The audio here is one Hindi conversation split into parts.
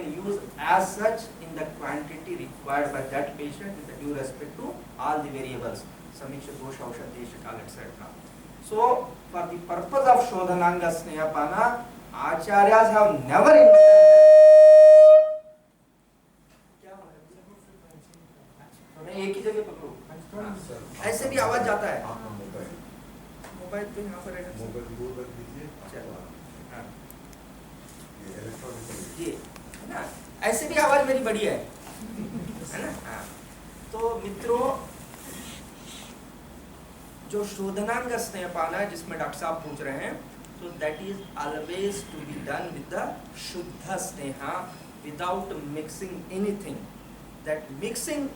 can use as such in the quantity required by that patient with due respect to all the variables, Samiksha dosha aushadesha kal etc. So for the purpose of Shodhananga Snehapana, Acharyas have never एक ही जगह पकड़ो, ऐसे भी आवाज जाता है। मोबाइल तो यहाँ पर है, जी है ना, ऐसे भी आवाज मेरी बड़ी है ना। तो मित्रों, जो शोधनांग स्नेहपान है जिसमें डॉक्टर साहब पूछ रहे हैं, तो that is always to be done with the शुद्ध स्नेह without mixing anything. That mixing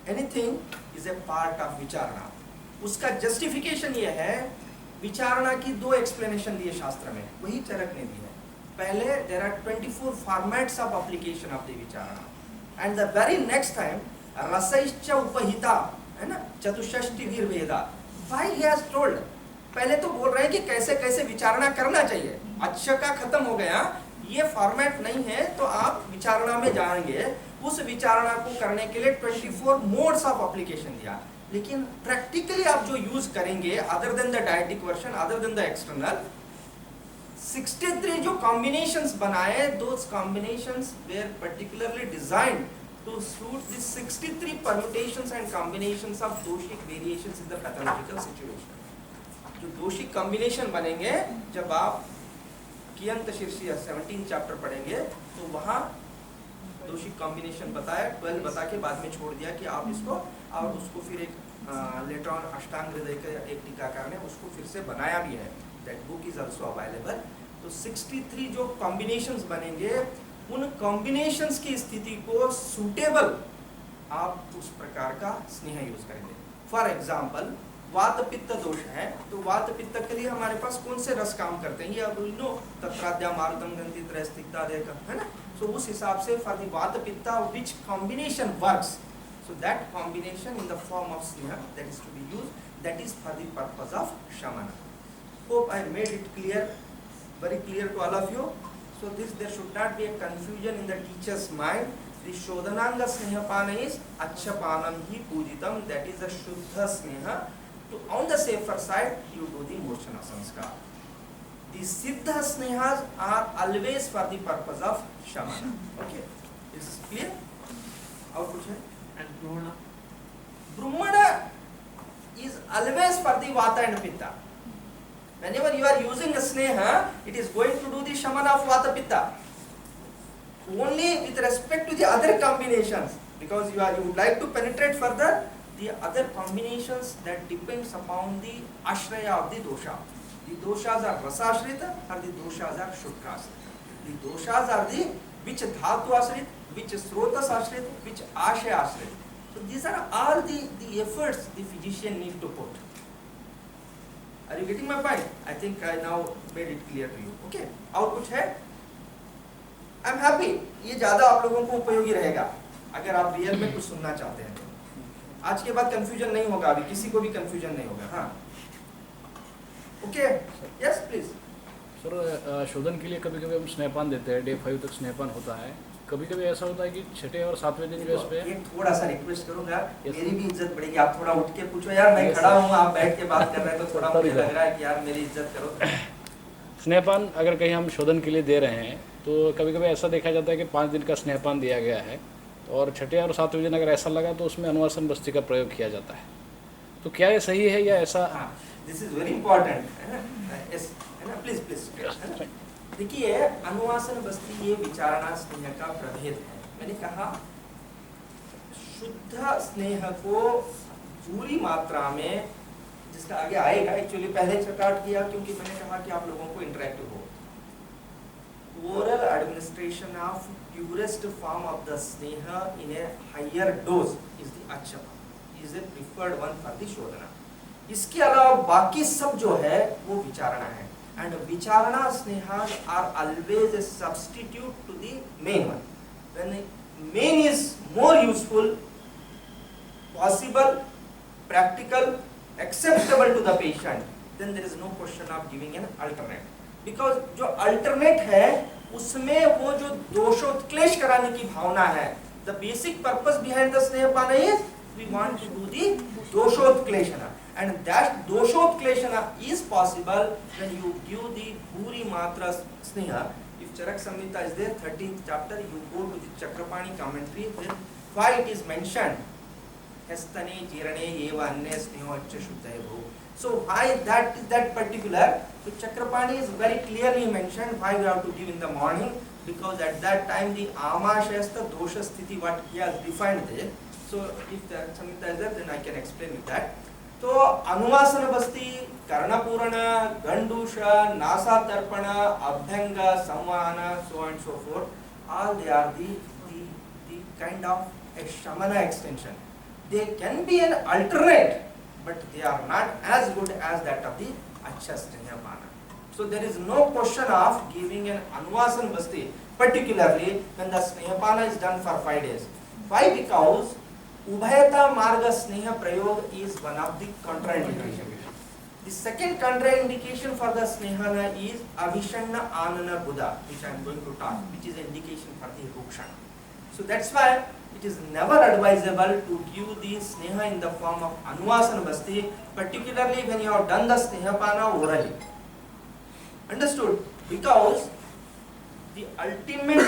anything is a part of विचारणा। उसका जस्टिफिकेशन ये है, विचारणा की दो एक्सप्लेनेशन दिए शास्त्र में, वही चरक ने दी है। पहले there are 24 formats of application of the विचारणा, and the very next time रसैश्च उपहिता है ना, चतुष्षष्टि वीरभेदा। व्हाई ही हैज टोल्ड, पहले तो बोल रहे हैं कि कैसे कैसे विचारणा करना चाहिए, अच्छा का खत्म हो गया, ये फॉर्मेट नहीं है तो आप विचारणा में जाएंगे। उस विचारणा को करने के लिए 24 मोड्स ऑफ एप्लीकेशन दिया, लेकिन प्रैक्टिकली आप जो यूज करेंगे other than the dietetic version, other than the external, 63 जो कॉम्बिनेशंस बनाए, those combinations were particularly designed to suit the 63 permutations and combinations of doshic variations in the pathological situation. जो दोषिक कॉम्बिनेशन बनेंगे, जब आप कियंत शीर्षी 17 चैप्टर पढ़ेंगे तो वहाँ दोषिक कॉम्बिनेशन बताया, 12 बता के बाद में छोड़ दिया कि आप इसको, और उसको फिर एक लेटर ऑन अष्टांग हृदय का एक टीकाकार ने उसको फिर से बनाया भी है, that book is also available. तो 63 जो कॉम्बिनेशंस बनेंगे, उन कॉम्बिनेशंस की स्थिति को सूटेबल आप उस प्रकार का स्नेह यूज करेंगे। फॉर एग्जाम्पल, वात पित्त दोष है, तो वात पित्त के लिए हमारे पास कौन से रस काम करते हैं, ये अब नो तत्राद्या मारुतम गंति त्रयस्तिक्ता है ना। सो उस हिसाब से for the vata pitta which combination works, so that combination in the form of sneha that is to be used, that is for the purpose of shamana. Hope I made it clear, very clear to all of you. So this, there should not be a confusion in the teacher's mind. The Shodhananga Snehapana is Achchapanam hi Pujitam, that is a Shuddha Sneha. To on the safer side, you do the Moshana Sanskar. The Siddha Snehas are always for the purpose of Shamana. Okay, is this clear? How to say? And Brahmana? Brahmana is always for the Vata and Pitta. Whenever you are using a sneha, it is going to do the shamana of vata pitta. Only with respect to the other combinations, because you would like to penetrate further the other combinations that depends upon the ashraya of the dosha. The doshas are rasashrita or the doshas are shuddhashrita. The doshas are the which dhatu ashrit, which srotas ashrit, which ashaya ashrit. So these are all the efforts the physician need to put. Are you getting my point? I think I now made it clear to you. Okay. और कुछ है? I'm happy. ये ज़्यादा आप लोगों को उपयोगी रहेगा अगर आप रियल में कुछ सुनना चाहते हैं तो। आज के बाद कंफ्यूजन नहीं होगा, अभी किसी को भी कंफ्यूजन नहीं होगा। हाँ। Okay. Yes, please. सर, शोधन के लिए कभी-कभी हम स्नेहपान देते हैं, डे 5 तक स्नेहपान होता है। कभी-कभी ऐसा होता है कि छठे और सातवें दिन जो इस पे एक थोड़ा सा रिक्वेस्ट करूंगा, मेरी भी इज्जत बढ़ेगी, आप थोड़ा उठ के पूछो यार, मैं खड़ा हूँ, आप बैठ के बात कर रहे हैं तो थोड़ा मुझे लग रहा है कि यार मेरी इज्जत करो। स्नेहपान अगर कहीं हम शोधन के लिए दे रहे हैं तो कभी-कभी ऐसा देखा जाता है कि 5 दिन का स्नेहपान दिया गया है और छठे और सातवें दिन अगर ऐसा लगा तो उसमें अनुवासन बस्ती का प्रयोग किया जाता है, तो क्या ये सही है या ऐसा? दिस इज वेरी इंपॉर्टेंट है ना, प्लीज प्लीज। देखिए, अनुवासन बस्ती ये विचारणा स्नेह का प्रभेद है। मैंने कहा शुद्ध स्नेह को पूरी मात्रा में, जिसका आगे आएगा, एक्चुअली पहले स्टार्ट किया क्योंकि मैंने कहा कि आप लोगों को इंटरेक्टिव हो। Oral administration of purest form of the sneha in a higher dose is the अच्छपा, is a preferred one for the shodhana. इसके अलावा बाकी सब जो है वो विचारणा है, and vicharana snehas are always a substitute to the main one. When the main is more useful, possible, practical, acceptable to the patient, then there is no question of giving an alternate. Because जो alternate है उसमें वो जो दोषोत्क्लेश कराने की भावना है, the basic purpose behind the snehapana is we want to do the doshotkleshana, and that doshotkleshana is possible when you give the भूरी मात्रा स्नेह. If Charak Samhita is there, 13th chapter, you go to the Chakrapani commentary, then why it is mentioned Hestane Jirane Eva Anne Sneho Accha Shuddhaye Bho. So why that particular, so Chakrapani is very clearly mentioned why we have to give in the morning, because at that time the Amashayastha Dosha Sthiti what he has defined there. So if Charak Samhita is there, then I can explain with that. तो अनुवासन बस्ती, कर्णपूरण, गंडूष, नासा तर्पण, अभ्यंग, संवहन, so and so forth, all they are the kind of a shamana extension. They can be an alternate, but they are not as good as that of the Accha Snehapana. So there is no question of giving an Anuvasan Basti, particularly when the Snehapana is done for 5 days. Why? Because Ubhayata Marga Sneha Prayog is one of the contraindication. The second contraindication for the Snehana is Abhishanna Anana Buddha, which I am going to talk, which is an indication for the Rukshana. So that's why it is never advisable to give the Sneha in the form of Anuvasana Basti, particularly when you have done the Snehapana orally. Understood? Because the ultimate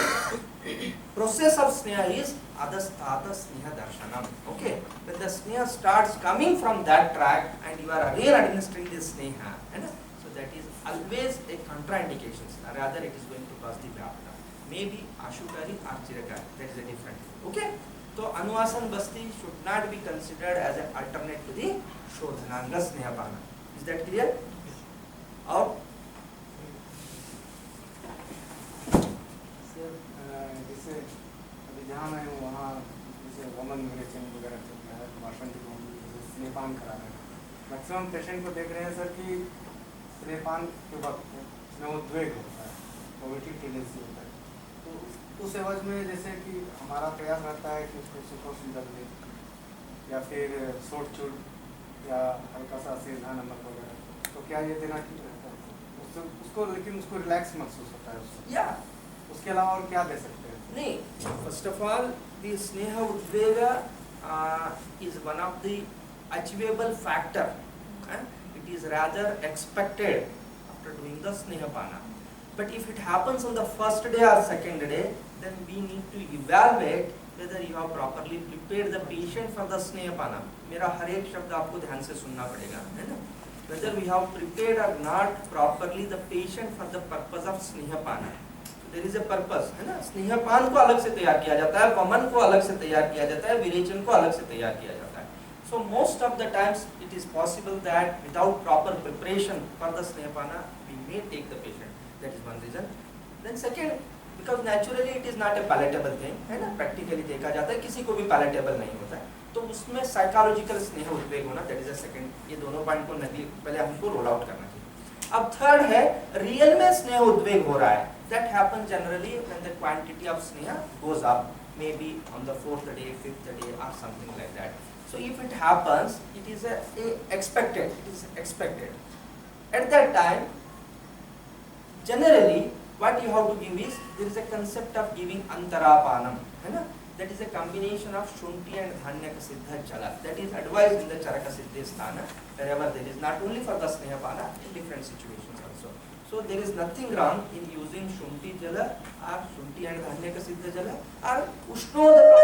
process of Sneha is Adastata Sneha Darshanam. Okay? When the Sneha starts coming from that track and you are again administering this Sneha, so that is always a contraindication. Rather it is going to cause the Vyapta. Maybe Ashukari or Chirakari. That is a different thing. Okay? So Anuvasan Basti should not be considered as an alternate to the Shodhananga Snehapana. Is that clear? Or जैसे अभी जहाँ मैं हूँ वहाँ जैसे वमन विरेचन वगैरह चलता है, वासंती जैसे स्नेहपान करा रहे हैं, मैक्सिमम पेशेंट को देख रहे हैं सर कि स्नेहपान के वक्त स्नेहोद्वेग होता है, वोमिटिंग टेंडेंसी होता है, तो उस एवज में जैसे कि हमारा प्रयास रहता है कि उसको सुपोषण कर दें या फिर सोट चूट या हल्का सा सीधा नमक वगैरह, तो क्या ये देना ठीक रहता है उसको, लेकिन उसको रिलैक्स महसूस होता है उससे, उसके अलावा और क्या दे सकते हैं? नहीं, फर्स्ट ऑफ ऑल द स्नेह उद्वेग is one of the achievable factor. It is rather expected after doing the snehapana. But if it happens on the first day or second day, then we need to evaluate whether you have properly prepared the patient for the snehapana. मेरा हर एक शब्द आपको ध्यान से सुनना पड़ेगा, है ना? Whether we have prepared or not properly the patient for the purpose of snehapana. There is a purpose, है ना? स्नेहपान को अलग से तैयार किया जाता है, वमन को अलग से तैयार किया जाता है, विरेचन को अलग से तैयार किया जाता है. So most of the times it is possible that without proper preparation for the snehapana we may take the patient. That is one reason. Then second, because naturally it is not a palatable thing, है ना? Practically देखा जाता है किसी को भी palatable नहीं होता है, तो उसमें psychological स्नेह उद्वेग होना, that is a second. ये दोनों पॉइंट को पहले हमको रोल आउट करना चाहिए. अब थर्ड है रियल में स्नेह उद्वेग हो रहा है. That happens generally when the quantity of sneha goes up, maybe on the 4th day, 5th day or something like that. So if it happens, it is expected. It is expected. At that time, generally what you have to give is, there is a concept of giving antarapanam, है ना? That is a combination of shunti and dhanyaka siddha jala. That is advised in the charaka siddhi sthana, wherever there is, not only for the snehapana, in different situations also. So there is nothing wrong in using shunti jala or shunti and dhanyaka siddha jala or ushnodaka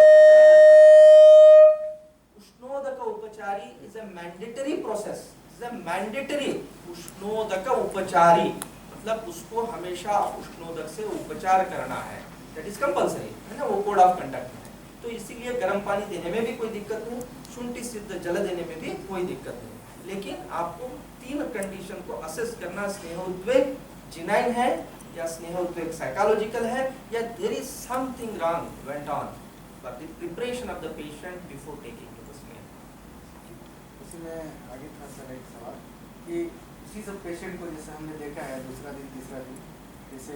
upachari is a mandatory process. Is a mandatory ushnodaka upachari. मतलब उसको हमेशा उष्णोदक से उपचार करना है. That is compulsory, है ना? वो कोड ऑफ कंडक्ट है. तो इसीलिए गर्म पानी देने में भी कोई दिक्कत नहीं, शुंठी सिद्ध जल देने में भी कोई दिक्कत नहीं. लेकिन आपको तीन कंडीशन को असेस करना, स्नेहोद्वेग जिनाइन है या स्नेहोद्वेग साइकोलॉजिकल है, या there is something wrong went on for the preparation of the patient before taking the स्नेह. इसमें आगे था सर एक सवाल कि इसी सब पेशेंट को जैसे हमने देखा है दूसरा दिन तीसरा दिन, जैसे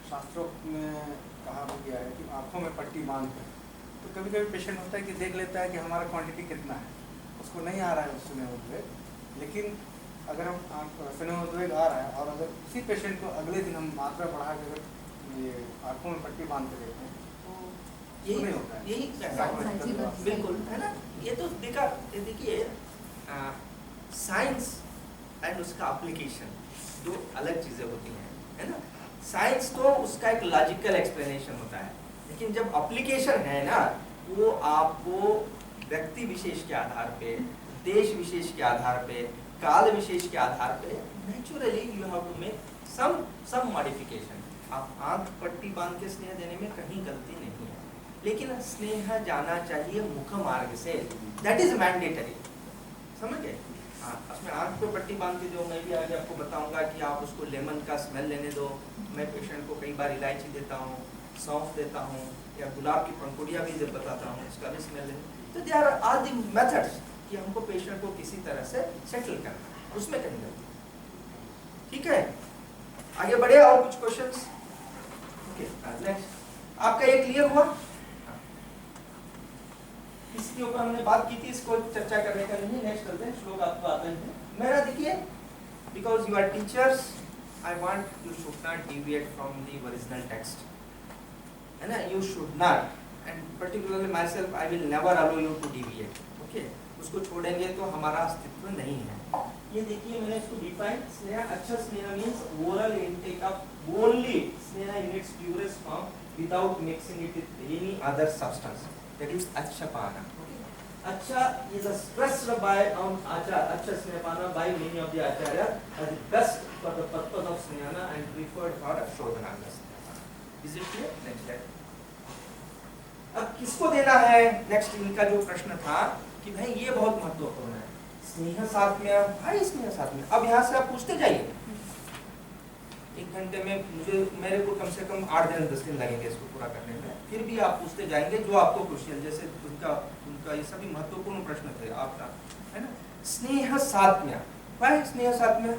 शास्त्रों में कहा हो गया है कि आँखों में पट्टी बांध कर, तो कभी कभी पेशेंट होता है कि देख लेता है कि हमारा क्वांटिटी कितना है, उसको नहीं आ रहा है उस स्नेहोद्वेग, लेकिन अगर हम स्नेहोद्वेग आ रहा है और अगर उसी पेशेंट को अगले दिन हम मात्रा बढ़ा के अगर ये आंखों में पट्टी बांध के देखते हैं तो यही नहीं होता है। यही कहना है, बिल्कुल है ना। ये तो देखिए साइंस एंड उसका एप्लीकेशन दो अलग चीज़ें होती हैं, है ना। साइंस तो उसका एक लॉजिकल एक्सप्लेनेशन होता है, लेकिन जब एप्लीकेशन है ना, वो आपको व्यक्ति विशेष के आधार पे, देश विशेष के आधार पे, काल विशेष के आधार पे naturally you have to make some modification. आप आंख पट्टी बांध के स्नेह देने में कहीं गलती नहीं है, लेकिन स्नेह जाना चाहिए मुख मार्ग से, दैट इज मैंडेटरी, समझ गए। हाँ, उसमें आंख पे पट्टी बांध के जो मैं भी आगे आपको बताऊंगा कि आप उसको लेमन का स्मेल लेने दो। मैं पेशेंट को कई बार इलायची देता हूँ, सौंफ देता हूँ, या गुलाब की पंखुड़ियाँ भी बताता हूँ, उसका भी स्मेल लेने। तो they are all the methods कि हमको पेशेंट को किसी तरह से सेटल करना है, उसमें कहीं गलती। ठीक है, आगे बढ़े। और कुछ क्वेश्चंस? Okay, next. आपका ये क्लियर हुआ? इसके ऊपर हमने बात की थी, इसको चर्चा करने का नहीं। नेक्स्ट चलते हैं, श्लोक आपको आता है। मेरा देखिए, because you are teachers, I want you should not deviate from the original text, है ना। You should not, and particularly myself, I will never allow you to deviate. Okay, उसको छोड़ेंगे तो हमारा अस्तित्व नहीं है। ये देखिए, मैंने इसको डिफाइन, स्नेह, अच्छा sneha means oral intake of only sneha in its purest form without mixing it with any other substance, that is achapana. Acha is stressed by acha snehapana by many of the acharya as the best for the purpose of snehana and preferred for shodhananga snehana. Is it clear? Next step. अब किसको देना है? नेक्स्ट इनका जो प्रश्न था कि भाई ये बहुत महत्वपूर्ण है, स्नेह साथ में, भाई स्नेह साथ में। अब यहाँ से आप पूछते जाइए, एक घंटे में मेरे को कम से कम 8 दिन 10 दिन लगेंगे इसको पूरा करने में, फिर भी आप पूछते जाएंगे जो आपको क्रुशियल, जैसे उनका ये सभी महत्वपूर्ण प्रश्न थे आपका, है ना। स्नेह सात्म्य, भाई स्नेह सात्म्य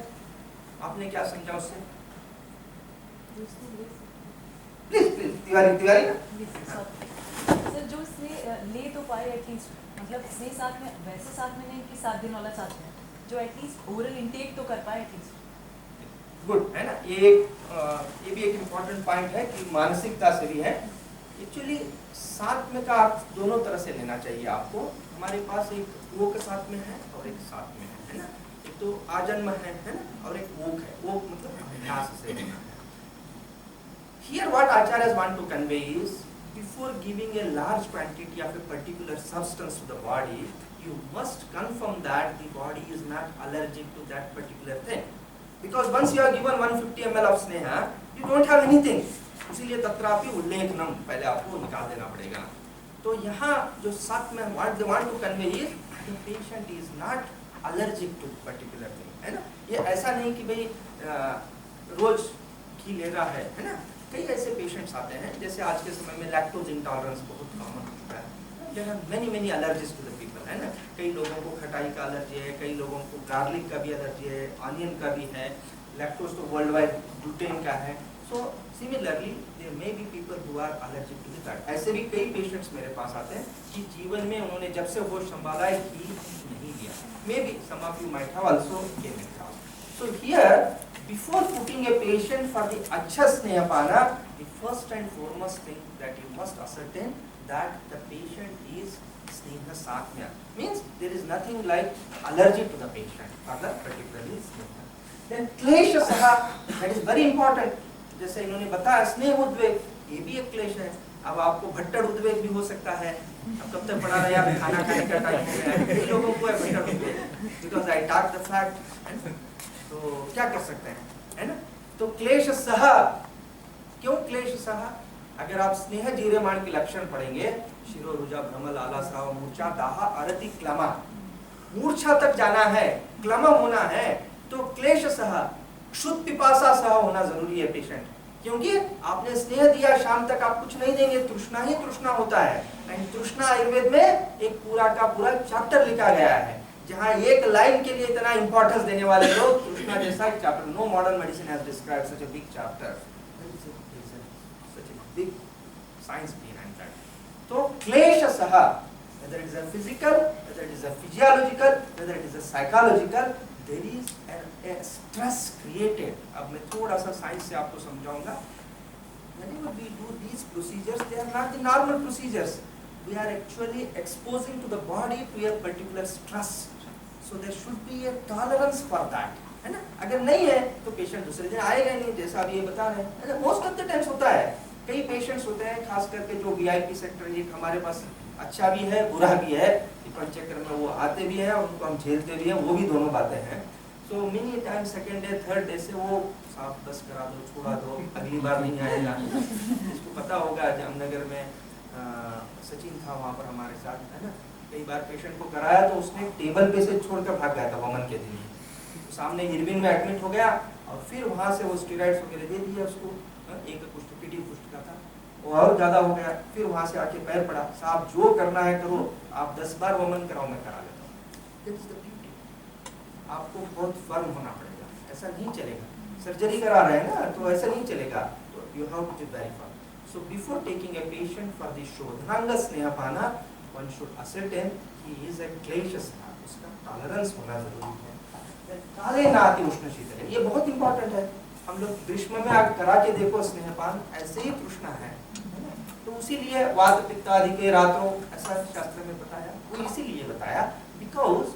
आपने क्या समझा उससे? प्लीज प्लीज तिवारी ना सर, जो स्नेह ले तो पाए एटलीस्ट, मतलब स्नेह साथ में वैसे साथ में नहीं कि 7 दिन वाला साथ में, जो एटलीस्ट ओरल इनटेक तो कर पाए एटलीस्ट। गुड, है ना। ये भी एक इम्पोर्टेंट पॉइंट है कि मानसिकता से भी है। एक्चुअली साथ में का अर्थ दोनों तरह से लेना चाहिए आपको। हमारे पास एक वो के साथ में है और एक साथ में है ना। एक तो आजन्म है ना, और एक वोक है। वोक मतलब अभ्यास से लेना है। Here what acharyas want to convey is, before giving a large quantity of a particular substance to the body, you must confirm that the body is not allergic to that particular thing. Because once you are given 150 ml of sneha, you don't have anything. इसीलिए तत्रापि उल्लेखनम पहले आपको निकाल देना पड़ेगा। तो यहाँ जो साथ में what they want to convey is, the patient is not allergic to particular thing, है ना। ये ऐसा नहीं कि भाई रोज घी ले रहा है ना। कई ऐसे पेशेंट्स आते हैं, जैसे आज के समय में लैक्टोज इंटॉलरेंस बहुत कॉमन हो चुका है। There are many allergies to the people, है ना। कई लोगों को खटाई का एलर्जी है, कई लोगों को गार्लिक का भी एलर्जी है, ऑनियन का भी है, लैक्टोज तो वर्ल्ड वाइड ग्लूटेन का है। So similarly there may be people who are allergic to the that. ऐसे भी कई पेशेंट्स मेरे पास आते हैं कि जीवन में उन्होंने जब से होश संभाला है घी नहीं लिया। May be some of you might have also came across. So here, before putting a patient for the acha snehapana, the first and foremost thing that you must ascertain that the patient is sneha satmya, means there is nothing like allergy to the patient for the particularly sneha. Then klesha saha, that is very important. जैसे इन्होंने बताया स्नेह उद्वेग, ये भी एक क्लेश है। अब आपको भट्टर उद्वेग भी हो सकता है। अब कब तक पढ़ा रहे आप, खाना खाने का टाइम हो गया है, कई लोगों को है भट्टर उद्वेग, because I talk the fact। तो क्या कर सकते हैं, है ना। तो क्लेश सह, क्यों क्लेश सह? अगर आप स्नेह जीर्यमाण के लक्षण पढ़ेंगे, शिरो रुजा भ्रमल आलसा मूर्छा दाहा अरति क्लमा, मूर्छा तक जाना है, क्लम होना है, तो क्लेश सह, क्षुत पिपासा सह होना जरूरी है पेशेंट। क्योंकि आपने स्नेह दिया, शाम तक आप कुछ नहीं देंगे, तृष्णा ही तृष्णा होता है। एंड तृष्णा आयुर्वेद में एक पूरा का पूरा चैप्टर लिखा गया है, जहाँ एक लाइन के लिए इतना इंपॉर्टेंस देने वाले लोग, तृष्णा जैसा chapter, know modern medicine has described such a big chapter, such a big science behind that. तो क्लेश सह, whether it is a physical, whether it is a physiological, whether it is a psychological, there is a stress created। अब मैं थोड़ा सा साइंस से आपको समझाऊंगा। whenever we do these procedures, they are not the normal procedures. We are actually exposing to the body to a particular stress. So there should be a tolerance for that, है ना? अगर नहीं है तो पेशेंट दूसरे दिन आएगा नहीं, जैसा आप ये बता रहे हैं। मोस्ट ऑफ द टाइम्स होता है, कई पेशेंट्स होते हैं खास करके जो VIP सेक्टर, एक हमारे पास अच्छा भी है बुरा भी है, चक्कर में वो आते भी हैं और उनको हम झेलते भी हैं, वो भी दोनों बातें हैं। So many time second day third day से वो साफ बस करा दो, छोड़ा दो, अगली बार नहीं आएगा। इसको पता होगा, जामनगर में सचिन था वहाँ पर हमारे साथ, है ना? कई बार पेशेंट को कराया तो उसने टेबल पे से छोड़कर भाग गया था वमन के दिन। तो सामने इरविन में एडमिट हो गया और फिर वहाँ से वो स्टेरॉइड्स वगैरह दे दिया उसको, एक कुछ पीटी कुछ का था, वो और ज़्यादा हो गया। फिर वहाँ से आके पैर पड़ा, साहब जो करना है करो, आप 10 बार वमन कराओ, मैं करा लेता हूँ। That is the beauty. आपको बहुत फर्म होना पड़ेगा, ऐसा नहीं चलेगा। सर्जरी करा रहे हैं ना, तो ऐसा नहीं चलेगा, तो you have to be very firm. So before taking a patient for the shodhananga snehapana, one should ascertain he is a kleshastha, उसका टॉलरेंस होना जरूरी है। काले नाति उष्ण शीतल, ये बहुत इंपॉर्टेंट है। हम लोग ग्रीष्म में आग करा के देखो स्नेहपान, ऐसे ही तृष्णा है, तो उसीलिए वात पित्त आदि के रात्रों, ऐसा शास्त्र में बताया। वो इसीलिए बताया because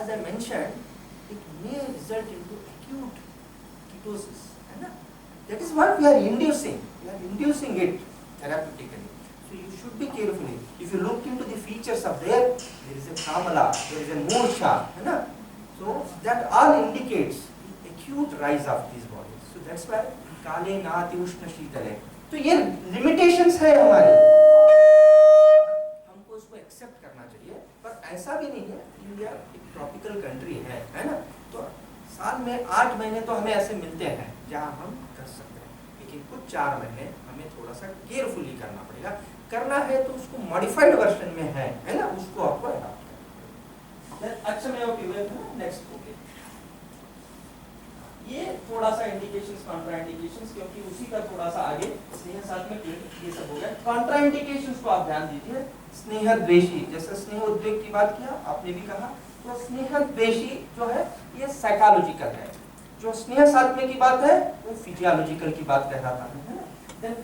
as I mentioned it may result into acute ketosis, है ना? That is what we are inducing it therapeutically. So you should be careful. If you look into the features of there is a kamala, there is a morsha, है ना? So that all indicates the acute rise of these bodies. So that's why काले नाति उष्ण शीतल है। तो ये लिमिटेशंस है हमारी, हमको उसको एक्सेप्ट करना चाहिए। पर ऐसा भी नहीं है, इंडिया एक ट्रॉपिकल कंट्री है ना? तो साल में 8 महीने तो हमें ऐसे मिलते हैं जहाँ हम कर सकते हैं, लेकिन कुछ 4 महीने हमें थोड़ा सा केयरफुली करना पड़ेगा। करना है तो उसको मॉडिफाइड वर्जन में है ना? उसको आपको अडॉप्ट करना है। अच्छा मैं नेक्स्ट ओके, ये थोड़ा सा इंडिकेशंस, कॉन्ट्राइंडिकेशंस, क्योंकि उसी का थोड़ा सा आगे स्नेह साथ में ये सब हो गया। कॉन्ट्राइंडिकेशंस को आप ध्यान दीजिए। स्नेह द्वेषी, जैसे स्नेह उद्वेग की बात किया आपने भी कहा, तो स्नेह द्वेषी जो है ये साइकोलॉजिकल है। जो स्नेह साथ में की बात है वो फिजियोलॉजिकल की बात कह रहा था, है ना? देन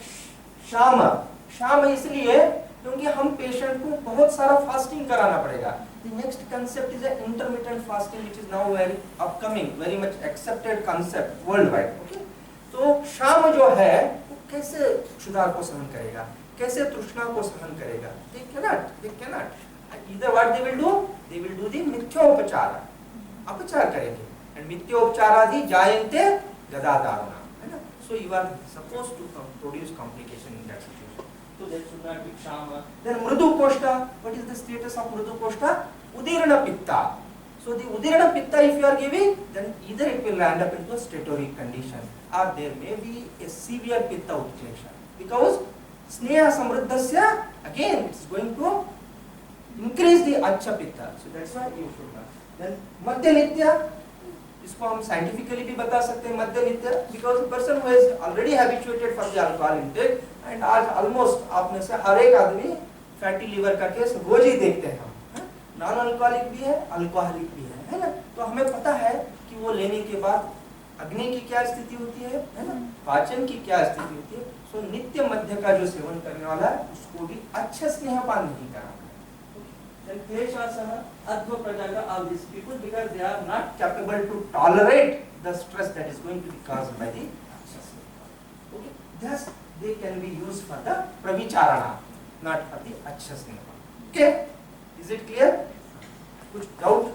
शाम इसलिए क्योंकि हम पेशेंट को बहुत सारा फास्टिंग कराना पड़ेगा। The next concept is a intermittent fasting, which is now very upcoming, very much accepted concept worldwide. Okay? तो शाम जो है वो कैसे क्षुधा को सहन करेगा, कैसे तृष्णा को सहन करेगा? They cannot. Either what they will do the मिथ्योपचार, अपचार करेंगे। And मिथ्योपचारादि जायन्ते गदादारुणा, है ना? So you are supposed to produce complication in that situation. So that should not be shama. Then mrudu koshta. What is the status of mrudu koshta? Udirana pitta. So the udirana pitta, if you are giving, then either it will land up into a statoric condition, or there may be a severe pitta utklesha. Because sneha samruddhasya, again it is going to increase the acha pitta. So that's why you should not. Then madhya nitya, इसको हम साइंटिफिकली भी बता सकते हैं मध्य नित्य, because person who is already habituated for the alcohol intake, and आज ऑलमोस्ट आप में से हर एक आदमी फैटी लिवर का केस रोज ही देखते हैं हम, नॉन अल्कोहलिक भी है, अल्कोहलिक भी है ना? तो हमें पता है कि वो लेने के बाद अग्नि की क्या स्थिति होती है ना? पाचन की क्या स्थिति होती है। सो नित्य मध्य का जो सेवन करने वाला है उसको भी अच्छा स्नेहपान नहीं करना। Then kleshasah, adva prajaga, all these people, because they are not capable to tolerate the stress that is going to be caused by the access. Okay, thus they can be used for the pravicharana, not for the access. Okay, is it clear? Kuch doubt?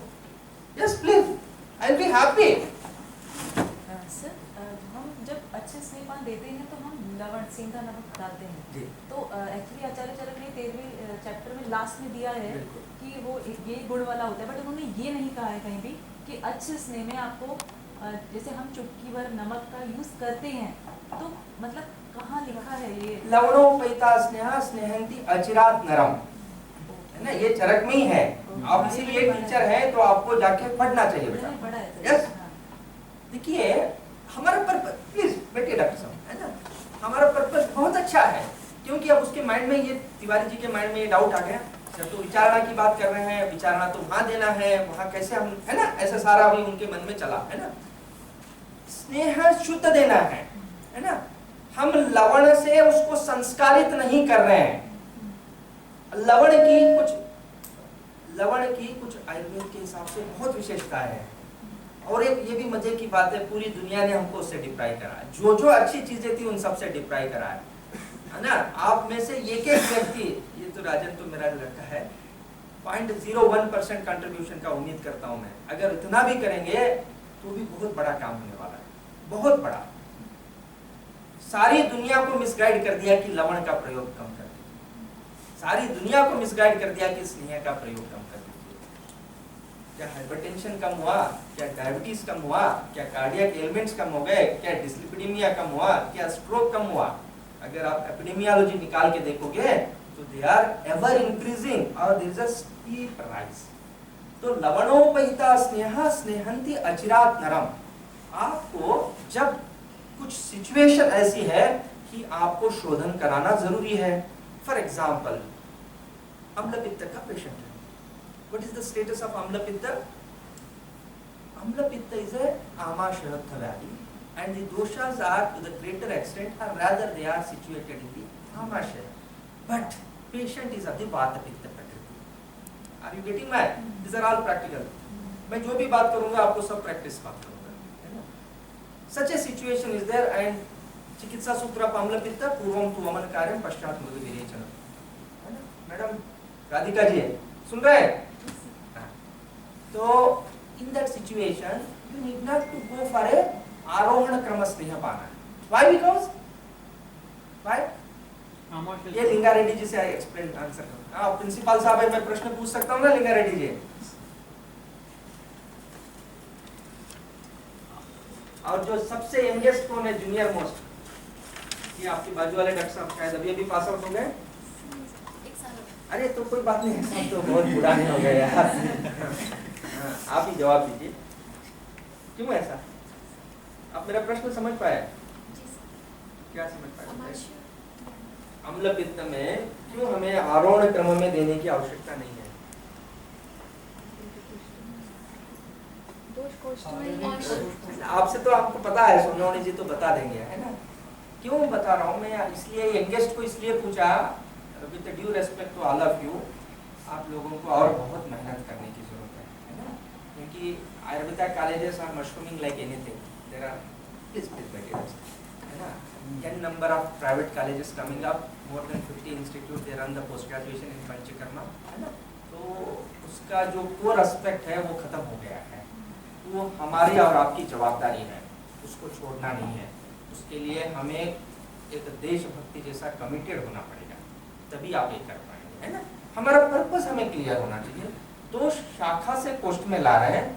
Yes, please. I'll be happy. Sir हम जब अच्छे स्नेहपान देते हैं तो हम लवण, सेंधा नमक डालते हैं। तो एक्चुअली आचार्य चरक ने 13वें चैप्टर में लास्ट में दिया है कि वो ये गुण वाला होता है, बट उन्होंने ये नहीं कहा है कहीं भी कि अच्छे स्नेह में आपको जैसे हम चुटकी भर नमक का यूज करते हैं, तो मतलब कहाँ लिखा है ये? लवणोपैता स्नेहा स्नेहंती अचिरात नरम, है ना? ये चरक में ही है। आप इसीलिए टीचर है तो आपको जाके पढ़ना चाहिए बेटा। यस, देखिए हमारा पर्पस, प्लीज बैठिए डॉक्टर साहब, है ना? हमारा पर्पस बहुत अच्छा है, क्योंकि अब उसके माइंड में ये, तिवारी जी के माइंड में ये डाउट आ गया, सर तो विचारणा की बात कर रहे हैं, विचारणा तो वहाँ देना है, वहाँ कैसे हम, है ना? ऐसा सारा अभी उनके मन में चला, है ना? स्नेह शुद्ध देना है ना? हम लवण से उसको संस्कारित नहीं कर रहे हैं। लवण की कुछ आयुर्वेद के हिसाब से बहुत विशेषताएं हैं। और एक ये भी मजे की बात है, पूरी दुनिया ने हमको उससे डिप्राई करा है। जो जो अच्छी चीजें थी उन सबसे डिप्राई करा है ना। आप में से एक व्यक्ति, ये तो राजन तो मेरा लड़का है, 0.01% कंट्रीब्यूशन का उम्मीद करता हूं मैं। अगर इतना भी करेंगे तो भी बहुत बड़ा काम होने वाला है, बहुत बड़ा। सारी दुनिया को मिसगाइड कर दिया कि लवण का प्रयोग कम कर दीजिए, सारी दुनिया को मिसगाइड कर दिया कि स्नेह का प्रयोग कम कर दीजिए। क्या हाइपरटेंशन कम हुआ, क्या डायबिटीज कम हुआ, क्या कार्डियक एलिमेंट्स कम हो गए, क्या डिस्लिपिडीमिया कम हुआ, क्या स्ट्रोक कम हुआ? अगर आप एपिडेमियोलॉजी निकाल के देखोगे तो दे आर एवर इंक्रीजिंग और there is a steep rise. तो लवणोपहिता स्नेह स्नेहंती अचिरात नरम। आपको जब कुछ सिचुएशन ऐसी है कि आपको शोधन कराना जरूरी है, फॉर एग्जाम्पल अम्ल पित्त का पेशेंट है, what is the status of अम्ल पित्त? अम्ल पित्त इज ए आमाशय व्याधि and the doshas are to the greater extent or rather they are situated in the amashay, but patient is of the vata pitta prakriti. Are you getting my? These are all practical. मैं जो भी बात करूंगा आपको सब प्रैक्टिस बात करूंगा, है ना? Such a situation is there and चिकित्सा सूत्र अम्ल पित्त पूर्वम तु वमन कार्यम पश्चात मृदु विरेचनम, है ना? मैडम राधिका जी सुन रहे हैं? तो in that situation you need not to go for a आरोहण क्रम स्नेह पाना। Why? Because why? ये लिंगा रेड्डी जी से एक्सप्लेन आंसर करो। हाँ प्रिंसिपल साहब है, मैं प्रश्न पूछ सकता हूँ ना लिंगा रेड्डी जी? और जो सबसे यंगेस्ट कौन है, जूनियर मोस्ट? ये आपके बाजू वाले डॉक्टर साहब शायद अभी पास आउट हो गए। अरे तो कोई बात नहीं, सब तो बहुत बुरा नहीं हो गया यार। आप ही जवाब दीजिए, क्यों ऐसा? आप मेरा प्रश्न समझ पाए? क्या समझ पाए? अम्ल पित्त में क्यों हमें आरोहण क्रम में देने की आवश्यकता नहीं है? आपसे तो आपको पता है, सोनोनी जी तो बता देंगे, है ना? क्यों बता रहा हूँ मैं? इसलिए यंगेस्ट को इसलिए पूछा, with due respect to all of you, आप लोगों को और बहुत मेहनत करने की जरूरत है ना? क्योंकि Ayurveda colleges are mushrooming like anything. There are please है ना? N number of private colleges coming up, more than 50 institutes they run the post graduation in panchakarma, है ना? तो उसका जो कोर एस्पेक्ट है वो खत्म हो गया है। वो हमारी और आपकी जवाबदारी है, उसको छोड़ना नहीं है। उसके लिए हमें एक देशभक्ति जैसा कमिटेड होना पड़ेगा, तभी आप ये कर पाएंगे, है ना? हमारा पर्पस हमें क्लियर होना चाहिए। दोष शाखा से कोष्ठ में ला रहे हैं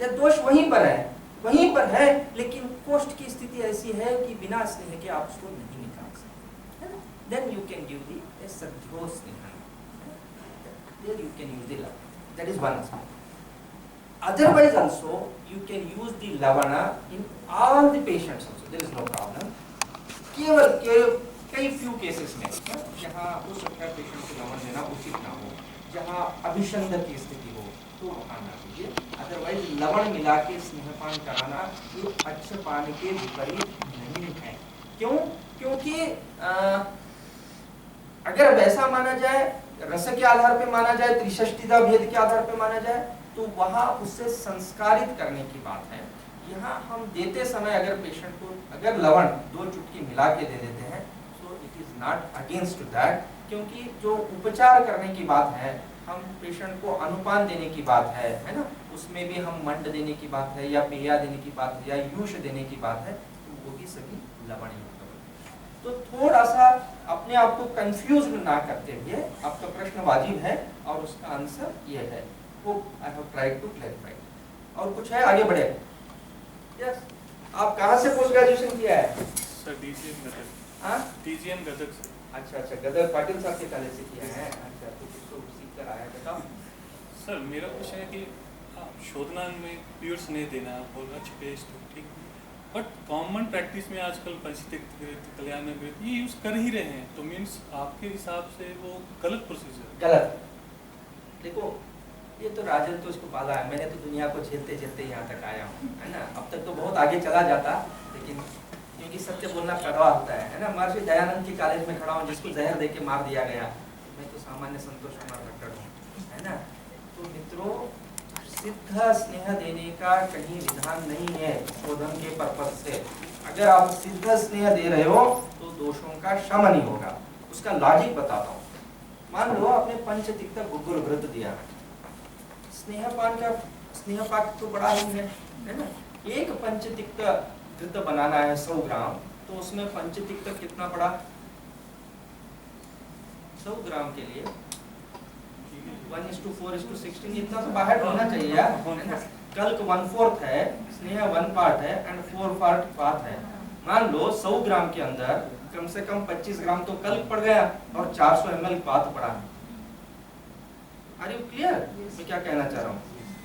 या दोष वहीं पर है, वहीं पर है, लेकिन कोष्ठ की स्थिति ऐसी है कि बिना स्नेह के आप उसको नहीं निकाल सकते, है ना? Then you can give the sadhyo sneha. There you can use the lavana. That is one aspect. Otherwise also you can use the lavana in all the patients also. There is no problem. केवल कई few cases में जहाँ उस सकता पेशेंट को लवण देना उचित ना हो, जहाँ अभिसंध की स्थिति हो, तो वहाँ ना दीजिए। अदरवाइज लवण मिला के स्नेहपान कराना ये पक्षपान के विपरीत नहीं है। क्यों? क्योंकि अगर वैसा माना जाए, रस के आधार पे माना जाए, त्रिषष्टिदा भेद के आधार पे माना जाए, तो वहाँ उससे संस्कारित करने की बात है। यहाँ हम देते समय अगर पेशेंट को अगर लवण 2 चुटकी मिला के दे देते हैं, so it is not against that, क्योंकि जो उपचार करने की बात है, हम पेशेंट को अनुपान देने की बात है ना? उसमें भी हम मंड देने की बात है या पेया देने की बात है या यूष देने की बात है, तो वो भी सभी लवण युक्त होते। तो थोड़ा सा अपने आप को कंफ्यूज ना करते हुए, आपका प्रश्न वाजिब है और उसका आंसर ये है। Hope I have tried to clarify. और कुछ है, आगे बढ़े? यस, आप कहाँ से पोस्ट ग्रेजुएशन किया है? Sir DGM Gadag. हाँ, डीजीएम गदग सर। अच्छा अच्छा, गदग पाटिल साहब के कॉलेज से किया है। अच्छा, तो कुछ तो सीख कर आया, बताओ। सर मेरा क्वेश्चन है कि शोधना में प्योर स्नेह देना और अच्छा पेस्ट, ठीक, बट कॉमन प्रैक्टिस में आजकल पंचतिक्त कल्याण ये यूज़ कर ही रहे हैं, तो मीन्स आपके हिसाब से वो गलत प्रोसीजर? गलत। देखो, ये तो राजन तो इसको पाला है, मैंने तो दुनिया को झेलते झेलते यहाँ तक आया हूँ, है ना? अब तक तो बहुत आगे चला जाता, लेकिन क्योंकि सत्य बोलना कड़वा होता है ना। महर्षि दयानंद की कॉलेज में खड़ा हूँ जिसको जहर दे के मार दिया गया, मैं तो सामान्य संतोष कुमार भट्टर हूँ, है ना। तो मित्रों, सिद्ध स्नेह देने का कहीं विधान नहीं है शोधन के पर्पज से। अगर आप सिद्ध स्नेह दे रहे हो तो दोषों का शमन ही होगा। उसका लॉजिक बताता हूँ। मान लो आपने पंचतिक्त गुग्गुल घृत दिया, स्नेहपान का स्नेहपाक तो बड़ा ही है ना। एक पंचतिक्त घृत बनाना है 100 ग्राम, तो उसमें पंचतिक्त कितना पड़ा? 100 ग्राम के लिए 1:4:16 इतना तो बाहर होना चाहिए यार, है ना। कल्क 1/4 है, स्नेह 1 पार्ट है एंड 4 पार्ट पाथ है। मान लो 100 ग्राम के अंदर कम से कम 25 ग्राम तो कल्क पड़ गया और 400 ml पाथ पड़ा। आर यू क्लियर मैं क्या कहना चाह रहा हूँ?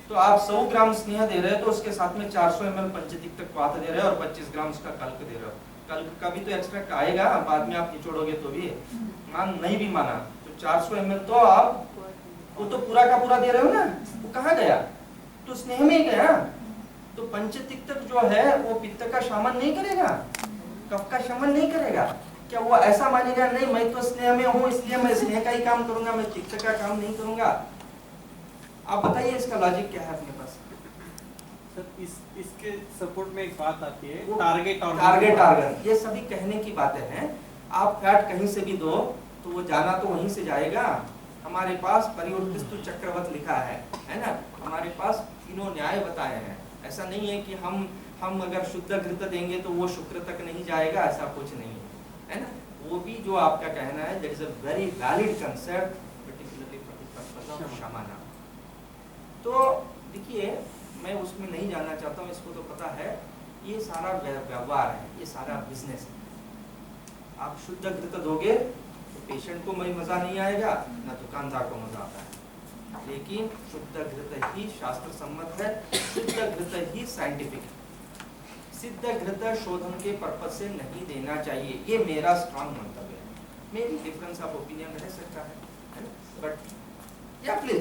तो आप 100 ग्राम स्नेह दे रहे हो तो उसके साथ में 400 ml पंचतिक्त पाथ दे रहे हो और 25 ग्राम उसका कल्क दे रहे हो। कल्क का भी तो एक्सट्रैक्ट आएगा, बाद में आप निचोड़ोगे तो भी। मान नहीं भी माना तो 400 ml तो आप वो तो पूरा का पूरा दे रहे हो ना, वो कहाँ गया? तो स्नेह में ही गया। तो पंचतिक्त जो है वो पित्त का शमन नहीं करेगा, कफ का शमन नहीं करेगा। क्या वो ऐसा मानेगा नहीं मैं तो स्नेह में हूँ इसलिए मैं स्नेह का ही काम करूंगा, मैं पित्त का काम नहीं करूंगा? आप बताइए इसका लॉजिक क्या है अपने पास? सर इसके सपोर्ट में एक बात आती है, टारगेट ऑर्गन, ये सभी कहने की बातें हैं। आप फैट कहीं से भी दो तो वो जाना तो वहीं से जाएगा। हमारे पास परिवर्तिस्तु चक्रवत लिखा है ना। हमारे पास तीनों न्याय बताए हैं। ऐसा नहीं है कि हम अगर शुद्ध घृत देंगे तो वो शुक्र तक नहीं जाएगा, ऐसा कुछ नहीं है ना। वो भी जो आपका कहना है that is a very valid concept, particularly for the purpose of shamana. तो देखिए मैं उसमें नहीं जानना चाहता हूँ, इसको तो पता है। ये सारा व्यवहार है, ये सारा बिजनेस है। आप शुद्ध घृत दोगे तो पेशेंट को मजा नहीं आएगा, ना दुकानदार को मजा आता है। लेकिन शुद्ध घृत ही शास्त्र सम्मत है, शुद्ध घृत ही साइंटिफिक है। सिद्ध घृत शोधन के पर्पज से नहीं देना चाहिए, ये मेरा स्ट्रॉन्ग मंतव्य है। मेरी डिफरेंस ऑफ ओपिनियन रह सकता है ना, बट या please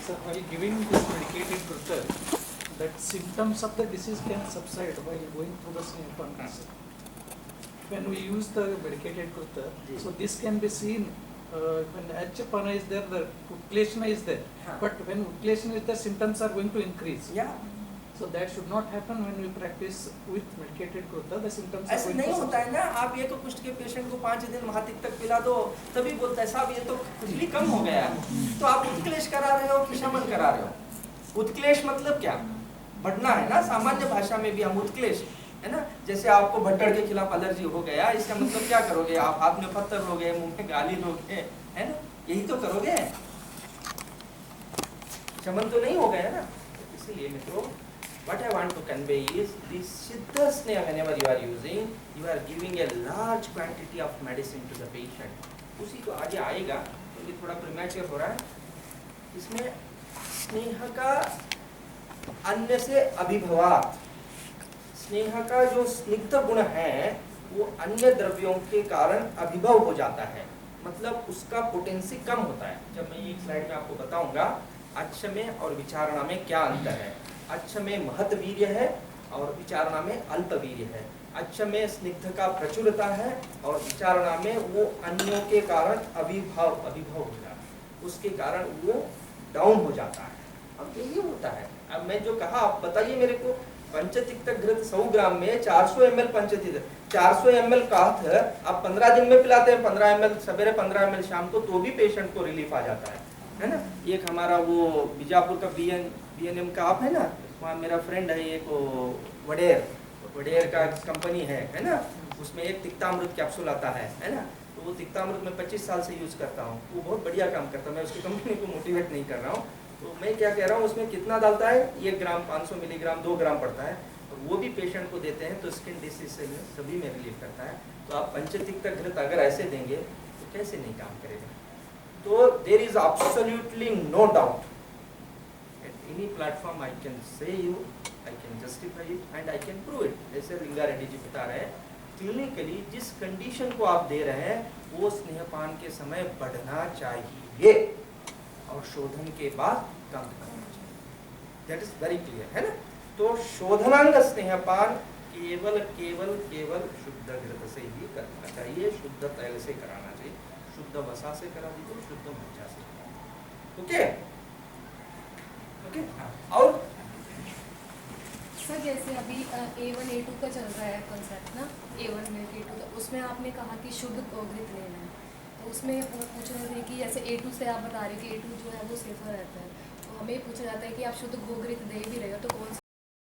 So while giving this medicated Krutta, that symptoms of the disease can subside while going through the Snehapan concept. When we use the medicated Krutta, so this can be seen when Achapana is there, the Utkleshana is there. But when Utkleshana is there, symptoms are going to increase. या So that should not happen when we practice with medicated Krutta. The symptoms are ऐसे going नहीं to होता है subside. ना। आप ये तो कुष्ठ के पेशेंट को 5 दिन महातिक्त पिला दो तभी बोलता है साहब ये तो खुजली कम हो गया है। तो आप उत्क्लेश करा रहे हो कि शमन करा रहे हो? उत्क्लेश मतलब क्या? बढ़ना है ना। सामान्य भाषा में भी हम उत्क्लेश है ना। जैसे आपको भट्टर के खिलाफ एलर्जी हो गया, इसका मतलब क्या करोगे? आप हाथ में पत्थर लोगे, मुंह में गाली लोगे, है ना, यही तो करोगे। शमन तो नहीं हो गया ना। इसीलिए मित्रों what I want to convey is this siddha sneha whenever you are using, you are giving a large quantity of medicine to the patient. उसी को आगे आएगा तो ये थोड़ा प्रीमैच्योर हो रहा है। इसमें स्नेह का अन्य से अभिभवात, स्नेह का जो स्निग्ध गुण है वो अन्य द्रव्यों के कारण अभिभव हो जाता है, मतलब उसका पोटेंसी कम होता है। जब मैं एक स्लाइड में आपको बताऊंगा अच्छ में और विचारणा में क्या अंतर है। अच्छ में महत वीर्य है और विचारणा में अल्प वीर्य है। अच्छ में स्निग्ध का प्रचुरता है और विचारणा में वो अन्यों के कारण अभिभव हो जाता है, उसके कारण वो डाउन हो जाता है। अब यही होता है। अब मैं जो कहा आप बताइए मेरे को, पंचतिक्त घृत 100 ग्राम में 400 ml पंचतिक्त, 400 ml काथ आप 15 दिन में पिलाते हैं, 15 ml सवेरे 15 ml शाम को, तो भी पेशेंट को रिलीफ आ जाता है ना। एक हमारा वो बीजापुर का BNM का आप है ना, वहाँ मेरा फ्रेंड है एक वडेर का कंपनी है ना। उसमें एक तिक्तामृत कैप्सूल आता है ना। तो वो तिक्तामृत मैं 25 साल से यूज़ करता हूँ, वो बहुत बढ़िया काम करता है। मैं उसकी कंपनी को मोटिवेट नहीं कर रहा हूँ। तो मैं क्या कह रहा हूँ, उसमें कितना डालता है? 1 ग्राम 500 मिलीग्राम 2 ग्राम पड़ता है, और वो भी पेशेंट को देते हैं तो स्किन डिसीज से सभी में रिलीफ करता है। तो आप पंचतिक्त घृत अगर ऐसे देंगे तो कैसे नहीं काम करेगा? तो there is absolutely no doubt at any platform I can say you, I can justify it and I can prove it. जैसे लिंगा रेड्डी जी बता रहे हैं, क्लिनिकली जिस कंडीशन को आप दे रहे हैं वो स्नेहपान के समय बढ़ना चाहिए और शोधन के बाद कम करना चाहिए। दैट इज वेरी क्लियर है ना। तो शोधनांग स्नेहपान केवल केवल केवल शुद्ध घृत से ही करना चाहिए, शुद्ध तैल से कराना चाहिए, शुद्ध वसा से करा दीजिए, शुद्ध मज्जा से करा दीजिए। ओके ओके हाँ। और सर जैसे अभी A1 A2 का चल रहा है कॉन्सेप्ट ना, A1 मिल्क A2 का, उसमें आपने कहा कि शुद्ध घृत लेना है, तो उसमें पूछ रहे थे कि जैसे A2 से आप बता रहे कि A2 जो है वो सेफर रहता है, तो हमें पूछा जाता है कि आप शुद्ध घृत दे भी रहे हो तो कौन